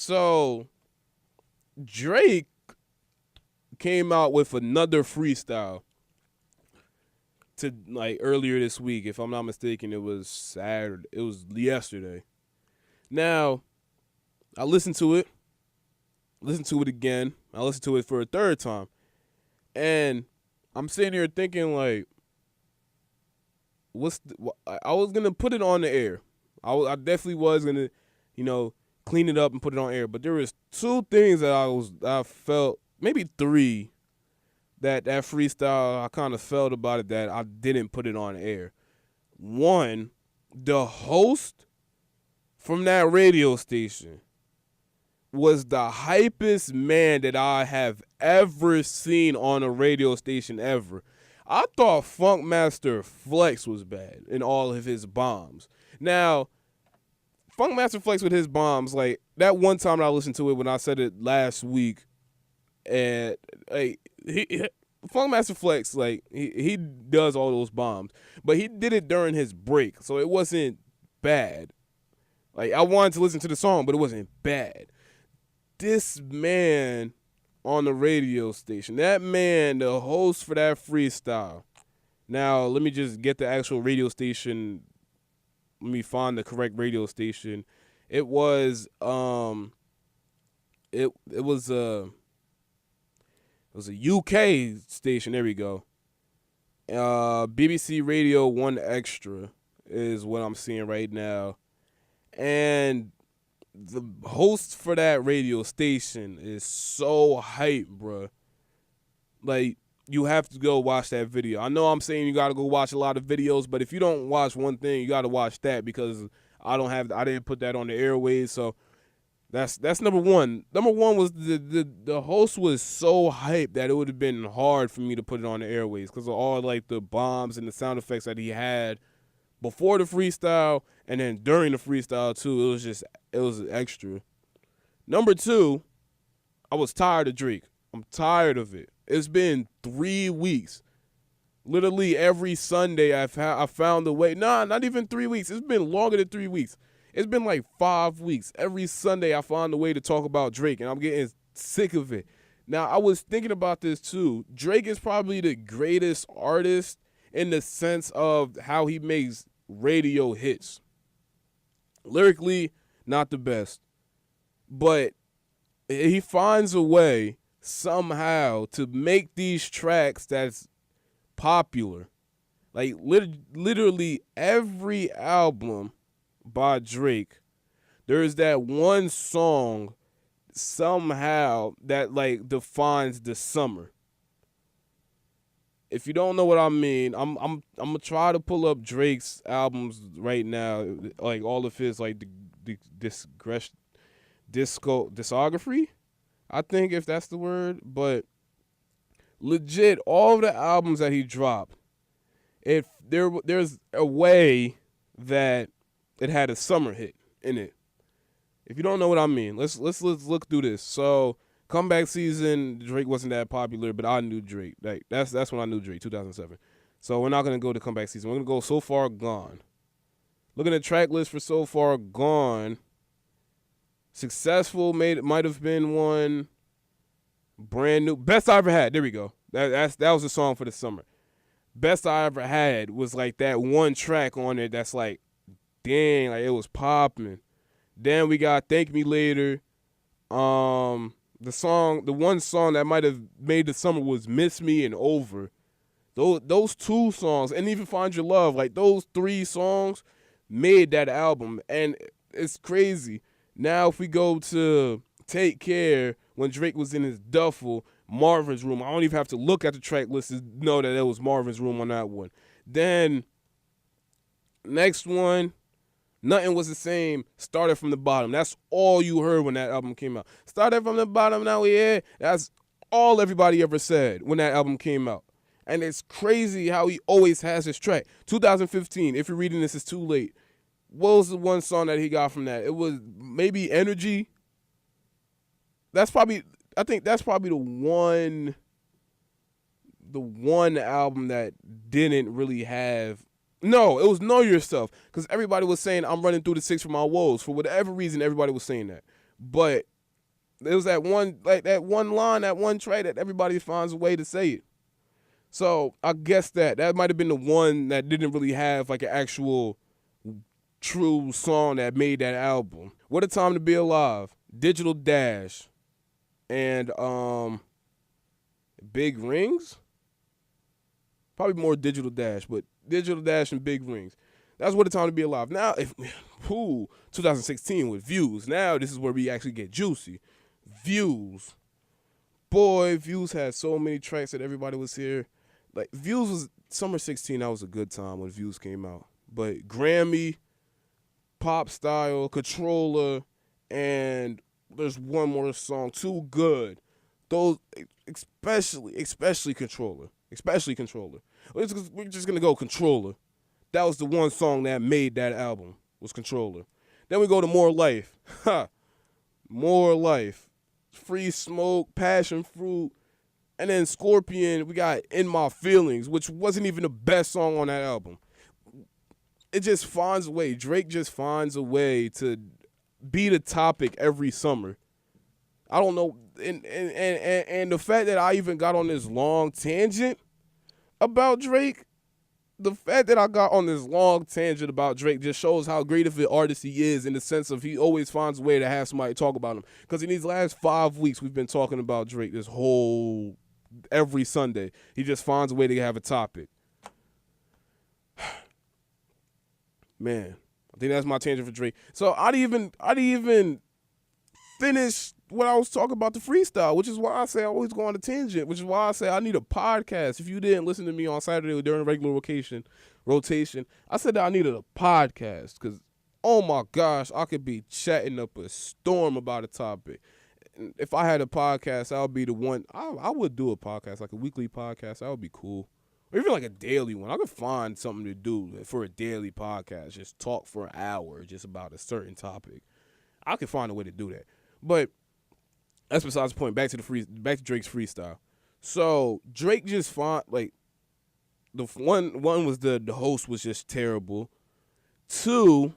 So Drake came out with another freestyle to like earlier this week. If I'm not mistaken, it was Saturday. It was yesterday. Now, I listened to it again. I listened to it for a third time. And I'm sitting here thinking like, I was going to put it on the air. I definitely was going to, clean it up and put it on air. But there was two things that I felt, maybe three, that freestyle I kind of felt about it that I didn't put it on air. One, the host from that radio station was the hypest man that I have ever seen on a radio station ever. I thought Funkmaster Flex was bad in all of his bombs. Now, Funkmaster Flex with his bombs, like that one time that I listened to it when I said it last week, and Funkmaster Flex, like he does all those bombs, but he did it during his break, so it wasn't bad. Like I wanted to listen to the song, but it wasn't bad. This man on the radio station, that man, the host for that freestyle. Now, let me just get the actual radio station. Let me find the correct radio station. It was it was a UK station. There we go. BBC Radio 1 Extra is what I'm seeing right now. And the host for that radio station is so hype, bro. Like, you have to go watch that video. I know I'm saying you got to go watch a lot of videos, but if you don't watch one thing, you got to watch that because I didn't put that on the airwaves. So that's number one. Number one was the host was so hyped that it would have been hard for me to put it on the airwaves because of all like the bombs and the sound effects that he had before the freestyle and then during the freestyle too. It was extra. Number two, I was tired of Drake. I'm tired of it. It's been 3 weeks. Literally every Sunday I found a way. Nah, not even 3 weeks. It's been longer than 3 weeks. It's been like 5 weeks. Every Sunday I found a way to talk about Drake, and I'm getting sick of it. Now, I was thinking about this too. Drake is probably the greatest artist in the sense of how he makes radio hits. Lyrically, not the best. But he finds a way somehow to make these tracks that's popular. Like literally every album by Drake, there's that one song somehow that like defines the summer. If you don't know what I mean, I'm gonna try to pull up Drake's albums right now, like all of his like the discography, I think, if that's the word. But legit, all of the albums that he dropped, if there's a way that it had a summer hit in it. If you don't know what I mean, let's look through this. So comeback season, Drake wasn't that popular, but I knew Drake. Like that's when I knew Drake, 2007. So we're not gonna go to comeback season. We're gonna go So Far Gone. Looking at track list for So Far Gone. Successful might have been one. Brand New, Best I Ever Had. There we go. That was the song for the summer. Best I Ever Had was like that one track on it that's like, dang, like it was popping. Then we got Thank Me Later. The one song that might have made the summer was Miss Me and Over. Those two songs, and even Find Your Love, like those three songs made that album, and it's crazy. Now if we go to Take Care, when Drake was in his duffel, Marvin's Room, I don't even have to look at the track list to know that it was Marvin's Room on that one. Then next one, Nothing Was the Same, Started From the Bottom. That's all you heard when that album came out. Started from the bottom, now we here. That's all everybody ever said when that album came out. And it's crazy how he always has his track. 2015, if you're reading this, it's too late. What was the one song that he got from that? It was maybe Energy. I think that's probably the one album that didn't really have. No, it was Know Yourself, because everybody was saying I'm running through the six for my woes. For whatever reason, everybody was saying that. But there was that one line, that one track that everybody finds a way to say it. So I guess that might have been the one that didn't really have like an actual true song that made that album. What a Time to Be Alive, Digital Dash, and Big Rings. Probably more Digital Dash, but Digital Dash and Big Rings. That's What a Time to Be Alive. Now, 2016 with Views. Now this is where we actually get juicy. Views. Boy, Views had so many tracks that everybody was here. Like, Views was, summer 16, that was a good time when Views came out. But Grammy, Pop Style, Controller, and there's one more song, Too Good. Those, especially Controller. Especially Controller. We're just going to go Controller. That was the one song that made that album, was Controller. Then we go to More Life. More Life. Free Smoke, Passion Fruit, and then Scorpion, we got In My Feelings, which wasn't even the best song on that album. It just finds a way. Drake just finds a way to be the topic every summer. I don't know. And the fact that I even got on this long tangent about Drake, the fact that I got on this long tangent about Drake just shows how great of an artist he is, in the sense of he always finds a way to have somebody talk about him. Because in these last 5 weeks, we've been talking about Drake every Sunday. He just finds a way to have a topic. Man, I think that's my tangent for Drake. So I didn't even finish what I was talking about, the freestyle, which is why I say I always go on a tangent, which is why I say I need a podcast. If you didn't listen to me on Saturday during regular rotation, I said that I needed a podcast because, oh my gosh, I could be chatting up a storm about a topic. And if I had a podcast, I would be the one. I would do a podcast, like a weekly podcast. That would be cool. Or even like a daily one. I could find something to do for a daily podcast. Just talk for an hour just about a certain topic. I could find a way to do that. But that's besides the point. Back to Drake's freestyle. So Drake just found, like, the one was the host was just terrible. 2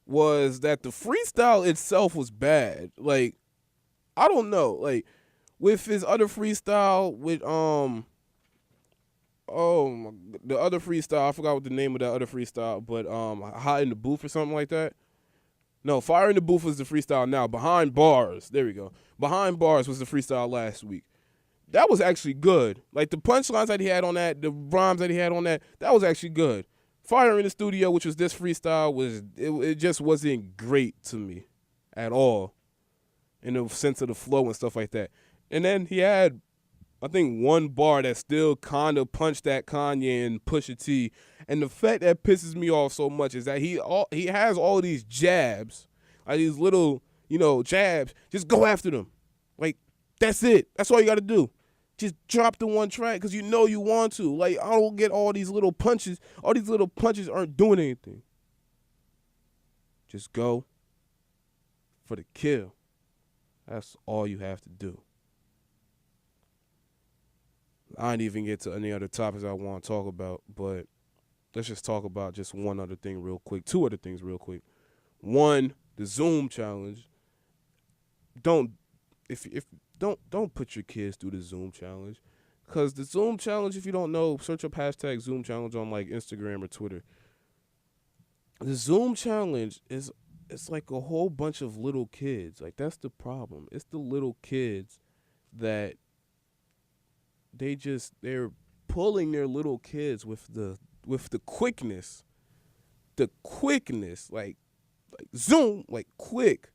was that the freestyle itself was bad. Like, I don't know. Like, with his other freestyle with the other freestyle, I forgot what the name of that other freestyle, but Hot in the Booth or something like that. No, Fire in the Booth was the freestyle now. Behind Bars, there we go. Behind Bars was the freestyle last week. That was actually good. Like, the punchlines that he had on that, the rhymes that he had on that was actually good. Fire in the Studio, which was this freestyle, it just wasn't great to me at all, in the sense of the flow and stuff like that. And then he had, I think, one bar that still kind of punched that Kanye and Pusha T. And the fact that pisses me off so much is that he has all these jabs, like these little, jabs. Just go after them. Like, that's it. That's all you got to do. Just drop the one track because you know you want to. Like, I don't get all these little punches. All these little punches aren't doing anything. Just go for the kill. That's all you have to do. I didn't even get to any other topics I want to talk about, but let's just talk about just one other thing real quick. 2 other things real quick. One, the Zoom challenge. Don't put your kids through the Zoom challenge, because the Zoom challenge, if you don't know, search up hashtag Zoom challenge on like Instagram or Twitter. The Zoom challenge it's like a whole bunch of little kids. Like, that's the problem. It's the little kids that they're pulling their little kids with the quickness, like Zoom, like quick.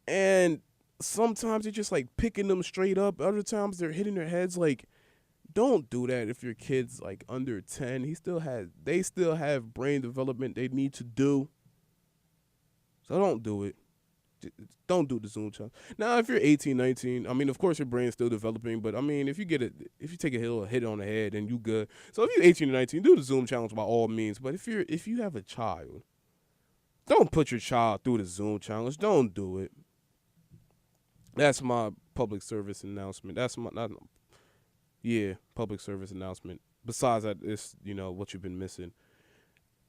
And sometimes they're just like picking them straight up. Other times they're hitting their heads. Like, don't do that if your kid's like under 10. They still have brain development they need to do. So don't do it. Don't do the Zoom challenge. Now, if you're 18, 19, I mean, of course your brain's still developing, but I mean, if you take a hit on the head, then you good. So if you're 18 or 19, do the Zoom challenge by all means. But if you have a child, don't put your child through the Zoom challenge. Don't do it. That's my public service announcement. Public service announcement. Besides that, it's, what you've been missing.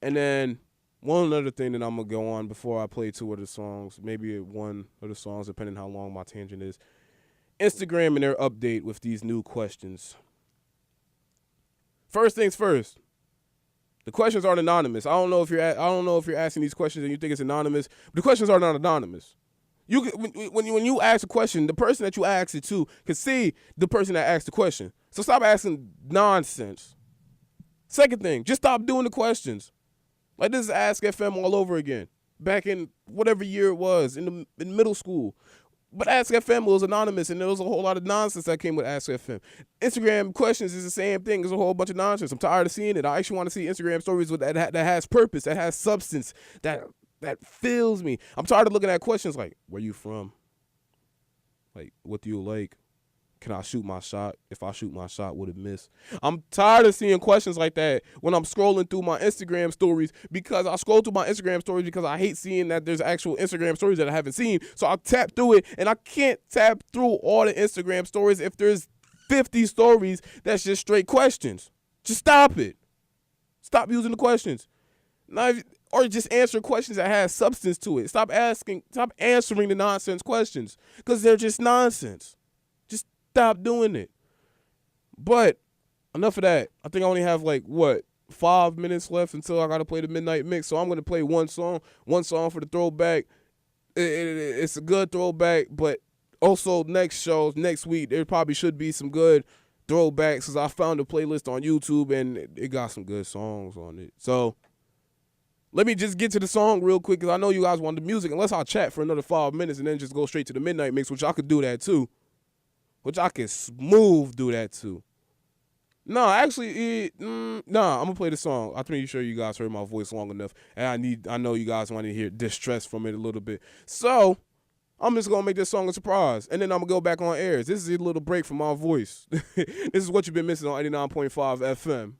And then One other thing that I'm going to go on before I play two of the songs, maybe one of the songs, depending how long my tangent is. Instagram and their update with these new questions. First things first. The questions aren't anonymous. I don't know if you're asking these questions and you think it's anonymous, but the questions are not anonymous. When you ask a question, the person that you ask it to can see the person that asked the question. So stop asking nonsense. Second thing, just stop doing the questions. Like this is Ask FM all over again. Back in whatever year it was, in middle school. But Ask FM was anonymous, and there was a whole lot of nonsense that came with Ask FM. Instagram questions is the same thing. There's a whole bunch of nonsense. I'm tired of seeing it. I actually want to see Instagram stories with that has purpose, that has substance, that fills me. I'm tired of looking at questions like, where you from? Like, what do you like? Can I shoot my shot? If I shoot my shot, would it miss? I'm tired of seeing questions like that when I'm scrolling through my Instagram stories, because I scroll through my Instagram stories because I hate seeing that there's actual Instagram stories that I haven't seen. So I tap through it, and I can't tap through all the Instagram stories if there's 50 stories that's just straight questions. Just stop it. Stop using the questions. Or just answer questions that have substance to it. Stop answering the nonsense questions because they're just nonsense. Stop doing it. But enough of that. I think I only have 5 minutes left until I gotta play the midnight mix. So I'm gonna play one song for the throwback. It's a good throwback, but also next week there probably should be some good throwbacks, because I found a playlist on YouTube and it got some good songs on it. So let me just get to the song real quick, because I know you guys want the music. Unless I chat for another 5 minutes and then just go straight to the midnight mix, which I could do that too. Which I can smooth do that too. No, actually, I'm gonna play the song. I'm pretty sure you guys heard my voice long enough, and I know you guys want to hear distress from it a little bit. So I'm just gonna make this song a surprise, and then I'm gonna go back on air. This is a little break from my voice. This is what you've been missing on 89.5 FM.